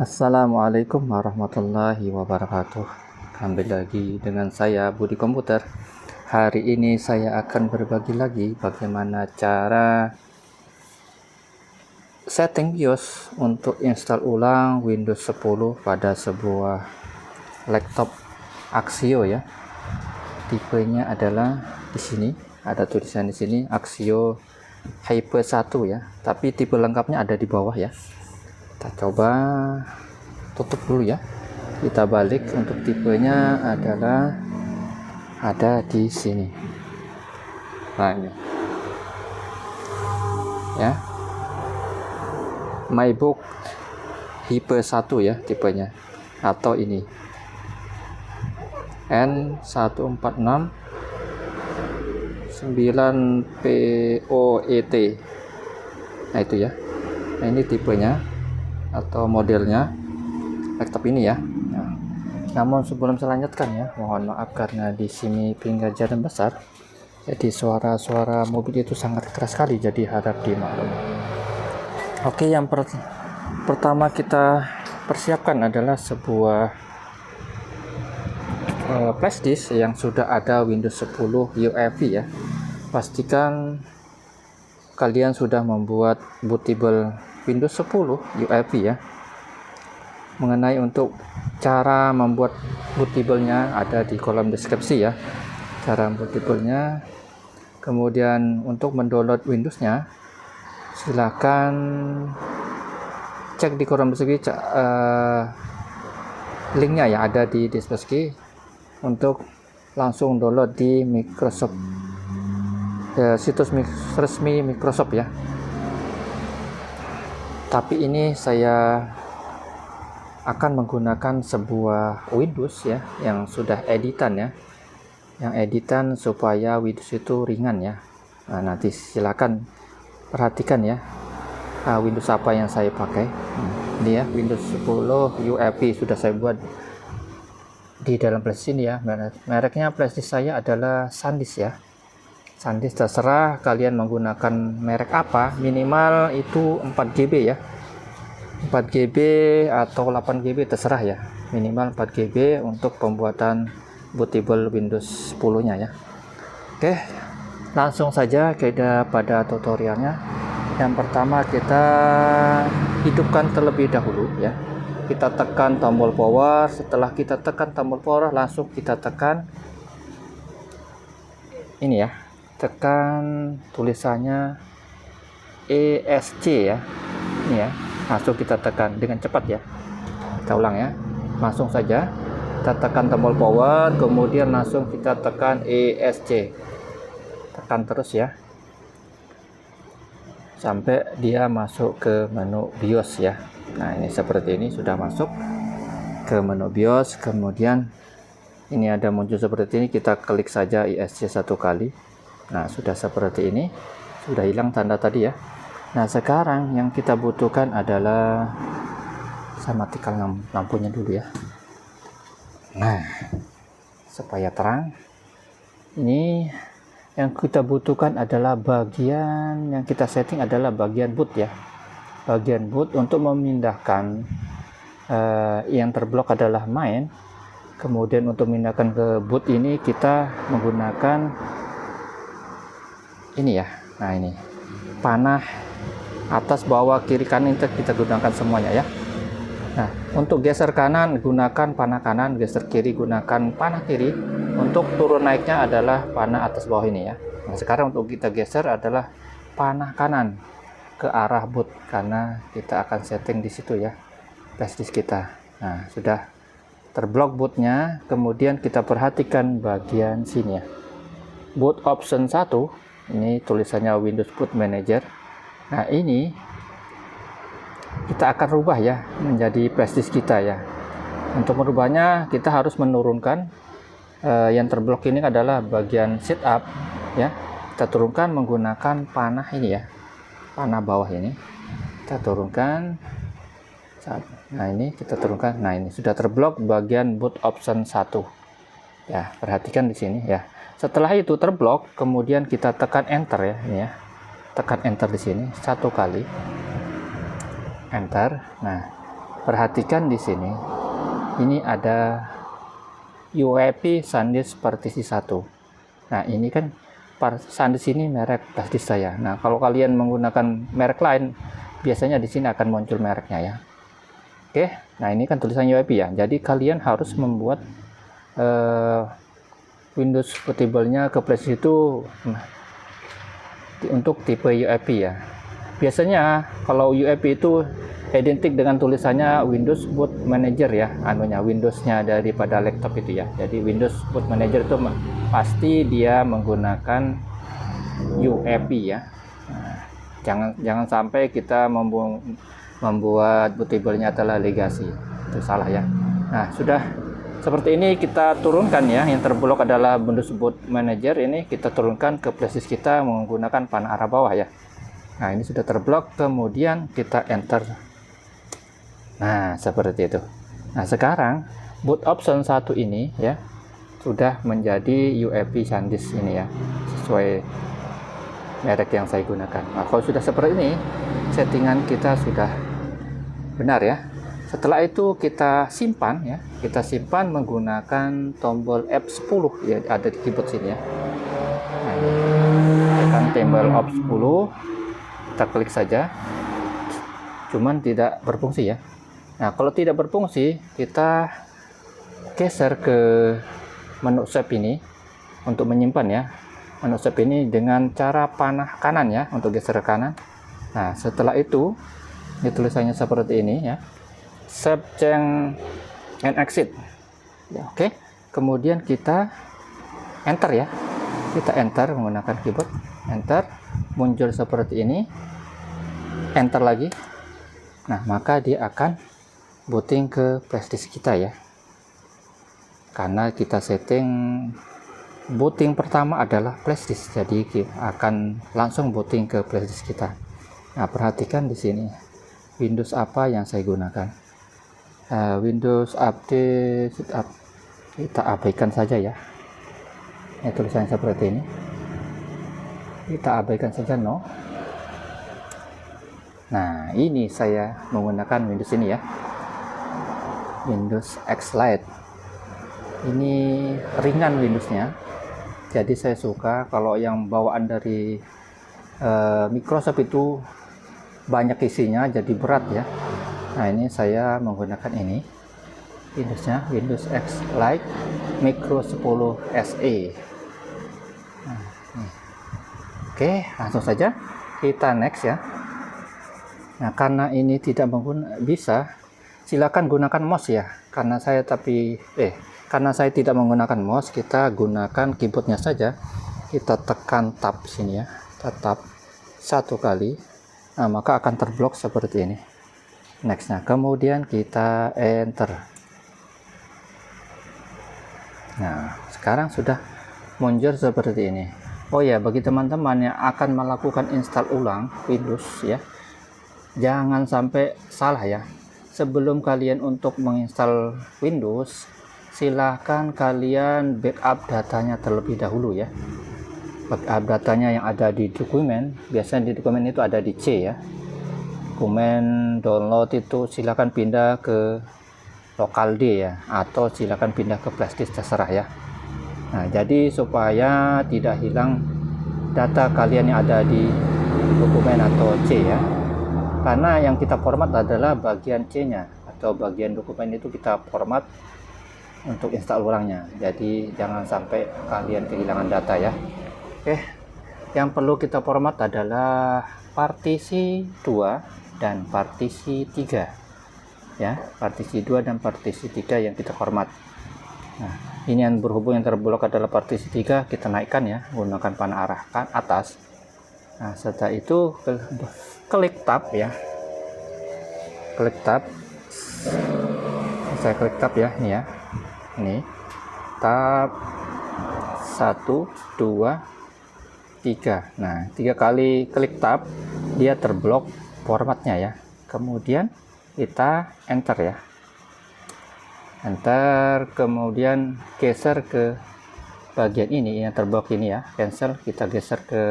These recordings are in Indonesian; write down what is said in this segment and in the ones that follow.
Assalamualaikum warahmatullahi wabarakatuh. Kembali lagi dengan saya Budi Komputer. Hari ini saya akan berbagi lagi bagaimana cara setting BIOS untuk install ulang Windows 10 pada sebuah laptop Axio ya. Tipenya adalah di sini, ada tulisan di sini Axio Hyper 1 ya. Tapi tipe lengkapnya ada di bawah ya. Kita coba tutup dulu ya, kita balik. Untuk tipenya adalah ada di sini. Nah ini ya, MacBook Hyper 1 ya tipenya, atau ini N146 9POET. Nah itu ya, nah ini tipenya atau modelnya laptop ini ya. Nah, namun sebelum saya lanjutkan ya, mohon maaf karena di sini pinggir jalan besar, jadi suara-suara mobil itu sangat keras sekali, jadi harap dimaklumi. Oke, yang pertama kita persiapkan adalah sebuah flash disk yang sudah ada Windows 10 UEFI ya. Pastikan kalian sudah membuat bootable Windows 10 UEFI ya. Mengenai untuk cara membuat bootable-nya ada di kolom deskripsi ya, cara bootable-nya. Kemudian untuk mendownload Windows-nya silahkan cek di kolom deskripsi, linknya ya ada di deskripsi untuk langsung download di Microsoft, situs resmi Microsoft ya. Tapi ini saya akan menggunakan sebuah Windows ya yang sudah editan ya, yang editan supaya Windows itu ringan ya. Nah, nanti silakan perhatikan ya, Windows apa yang saya pakai. Ini ya, Windows 10 UEFI sudah saya buat di dalam flash ini ya. Mereknya flash disk saya adalah SanDisk ya. SanDisk, terserah kalian menggunakan merek apa, minimal itu 4GB ya, 4GB atau 8GB terserah ya, minimal 4GB untuk pembuatan bootable Windows 10 nya ya. Oke, langsung saja pada tutorialnya. Yang pertama kita hidupkan terlebih dahulu ya, kita tekan tombol power. Setelah kita tekan tombol power, langsung kita tekan ini ya, tekan tulisannya ESC ya, ini ya, langsung kita tekan dengan cepat ya. Kita ulang ya, langsung saja kita tekan tombol power, kemudian langsung kita tekan ESC, tekan terus ya sampai dia masuk ke menu BIOS ya. Nah ini seperti ini, sudah masuk ke menu BIOS. Kemudian ini ada muncul seperti ini, kita klik saja ESC satu kali. Nah sudah seperti ini, sudah hilang tanda tadi ya. Nah sekarang yang kita butuhkan adalah, saya matikan lampunya dulu ya, nah supaya terang. Ini yang kita butuhkan adalah bagian yang kita setting adalah bagian boot ya, bagian boot. Untuk memindahkan yang terblok adalah main, kemudian untuk memindahkan ke boot ini kita menggunakan ini ya. Nah ini panah atas, bawah, kiri, kanan kita gunakan semuanya ya. Nah untuk geser kanan gunakan panah kanan, geser kiri gunakan panah kiri. Untuk turun naiknya adalah panah atas bawah ini ya. Nah sekarang untuk kita geser adalah panah kanan ke arah boot, karena kita akan setting di situ ya flash disk kita. Nah sudah terblok bootnya. Kemudian kita perhatikan bagian sini ya, boot option 1, ini tulisannya Windows Boot Manager. Nah ini kita akan rubah ya menjadi flash disk kita ya. Untuk merubahnya kita harus menurunkan yang terblok ini adalah bagian setup ya. Kita turunkan menggunakan panah ini ya, panah bawah ini kita turunkan. Nah ini kita turunkan. Nah ini sudah terblok bagian boot option 1 ya, perhatikan di sini ya. Setelah itu terblok, kemudian kita tekan enter ya, ini ya, tekan enter di sini satu kali, enter. Nah perhatikan di sini, ini ada UEFI SanDisk partisi 1. Nah, ini kan SanDisk ini merek flash saya. Nah, kalau kalian menggunakan merek lain, biasanya di sini akan muncul mereknya ya. Oke, nah ini kan tulisan UEFI ya. Jadi kalian harus membuat Windows bootable-nya ke flash itu untuk tipe UEFI ya. Biasanya kalau UEFI itu identik dengan tulisannya Windows Boot Manager ya, Windows-nya daripada laptop itu ya. Jadi Windows Boot Manager itu pasti dia menggunakan UEFI ya. Nah, jangan sampai kita membuat bootable-nya adalah legacy, itu salah ya. Nah, sudah seperti ini kita turunkan ya. Yang terblok adalah Windows Boot Manager, ini kita turunkan ke flashdisk kita menggunakan panah arah bawah ya. Nah, ini sudah terblok, kemudian kita enter. Nah, seperti itu. Nah, sekarang boot option 1 ini ya sudah menjadi UEFI SanDisk ini ya, sesuai merek yang saya gunakan. Nah, kalau sudah seperti ini, settingan kita sudah benar ya. Setelah itu kita simpan ya, kita simpan menggunakan tombol F10 ya, ada di keyboard sini ya. Nah, ini tekan tombol F10, kita klik saja, cuman tidak berfungsi ya. Nah, kalau tidak berfungsi, kita geser ke menu save ini untuk menyimpan ya. Menu save ini dengan cara panah kanan ya, untuk geser ke kanan. Nah, setelah itu ini tulisannya seperti ini ya, save, change, and exit ya. Oke, kemudian kita enter ya, kita enter menggunakan keyboard, enter, muncul seperti ini, enter lagi. Nah, maka dia akan booting ke flashdisk kita ya, karena kita setting booting pertama adalah flashdisk, jadi akan langsung booting ke flashdisk kita. Nah, perhatikan di sini Windows apa yang saya gunakan. Windows Update kita abaikan saja ya. Ini tulisannya seperti ini, kita abaikan saja, no. Nah, ini saya menggunakan Windows ini ya, Windows X Lite. Ini ringan Windowsnya, jadi saya suka. Kalau yang bawaan dari Microsoft itu banyak isinya, jadi berat ya. Nah, ini saya menggunakan ini Windowsnya, Windows X Lite Micro 10 SE. Nah, oke, langsung saja kita next ya. Nah, karena ini tidak bisa, silakan gunakan mouse ya. Karena saya tidak menggunakan mouse, kita gunakan keyboardnya saja. Kita tekan tab sini ya, tab 1 kali. Nah, maka akan terblok seperti ini. Next, nah kemudian kita enter. Nah, sekarang sudah muncul seperti ini. Oh ya, bagi teman-teman yang akan melakukan install ulang Windows ya, jangan sampai salah ya. Sebelum kalian untuk menginstal Windows, silahkan kalian backup datanya terlebih dahulu ya. Backup datanya yang ada di dokumen, biasanya di dokumen itu ada di C ya. Dokumen download itu silahkan pindah ke lokal D ya, atau silahkan pindah ke flashdisk, terserah ya. Nah, jadi supaya tidak hilang data kalian yang ada di dokumen atau C ya. Karena yang kita format adalah bagian C-nya, atau bagian dokumen itu kita format untuk install ulangnya. Jadi jangan sampai kalian kehilangan data ya. Oke, yang perlu kita format adalah partisi 2 dan partisi 3 ya, partisi 2 dan partisi 3 yang kita format. Nah, ini yang berhubung yang terblok adalah partisi 3, kita naikkan ya menggunakan panah arah atas. Nah, setelah itu klik tab ya, klik tab, saya klik tab ya, ini ya, ini tab 1, 2, 3. Nah, 3 kali klik tab dia terblok formatnya ya. Kemudian kita enter ya, enter, kemudian geser ke bagian ini yang terblok ini ya, cancel, kita geser ke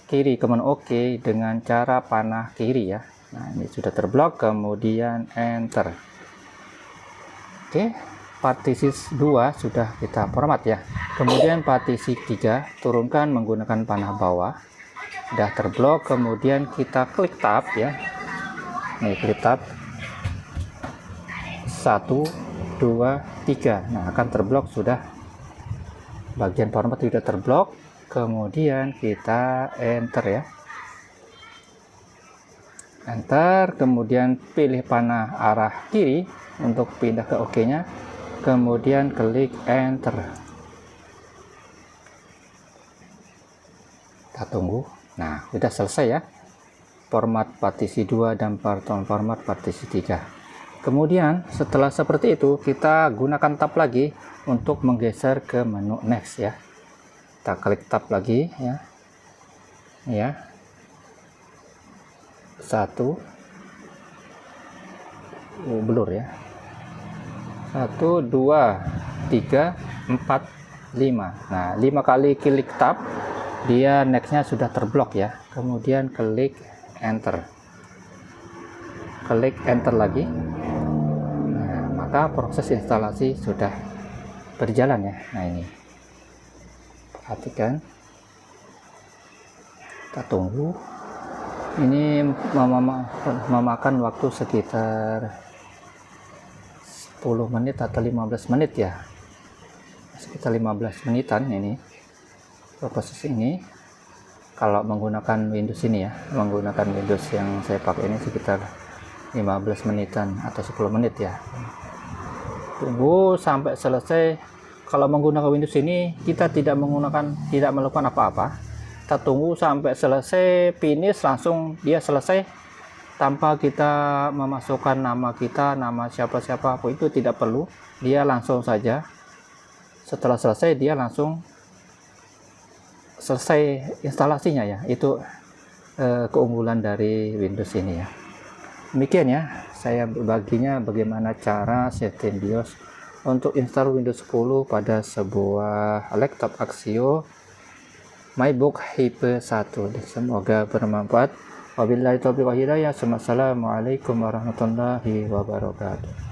kiri ke menu OK dengan cara panah kiri ya. Nah, ini sudah terblok, kemudian enter. Oke, partisi 2 sudah kita format ya. Kemudian partisi 3 turunkan menggunakan panah bawah. Sudah terblok, kemudian kita klik tab ya. Nih, klik tab. 1 2 3. Nah, akan terblok sudah. Bagian format sudah terblok. Kemudian kita enter ya. Enter, kemudian pilih panah arah kiri untuk pindah ke OK-nya, kemudian klik enter. Kita tunggu. Nah, sudah selesai ya format partisi 2 dan format partisi 3. Kemudian setelah seperti itu, kita gunakan tab lagi untuk menggeser ke menu next ya. Kita klik tab lagi ya. Ya. 1 blur ya. 1 2 3 4 5. Nah, 5 kali klik tab, dia nextnya sudah terblok ya. Kemudian klik enter. Klik enter lagi. Nah, maka proses instalasi sudah berjalan ya. Nah, ini perhatikan, kita tunggu. Ini memakan waktu sekitar 10 menit atau 15 menit ya, sekitar 15 menitan ini proses ini. Kalau menggunakan Windows ini ya, menggunakan Windows yang saya pakai ini sekitar 15 menitan atau 10 menit ya. Tunggu sampai selesai. Kalau menggunakan Windows ini kita tidak melakukan apa-apa. Kita tunggu sampai selesai, finish, langsung dia selesai tanpa kita memasukkan nama kita, nama siapa-siapa pun, itu tidak perlu. Dia langsung saja setelah selesai dia langsung selesai instalasinya ya. Itu keunggulan dari Windows ini ya. Demikian ya, saya berbaginya bagaimana cara setting BIOS untuk install Windows 10 pada sebuah laptop Axio MyBook Hyper 1. Semoga bermanfaat. Wabillahi taufiq wal hidayah. Assalamualaikum warahmatullahi wabarakatuh.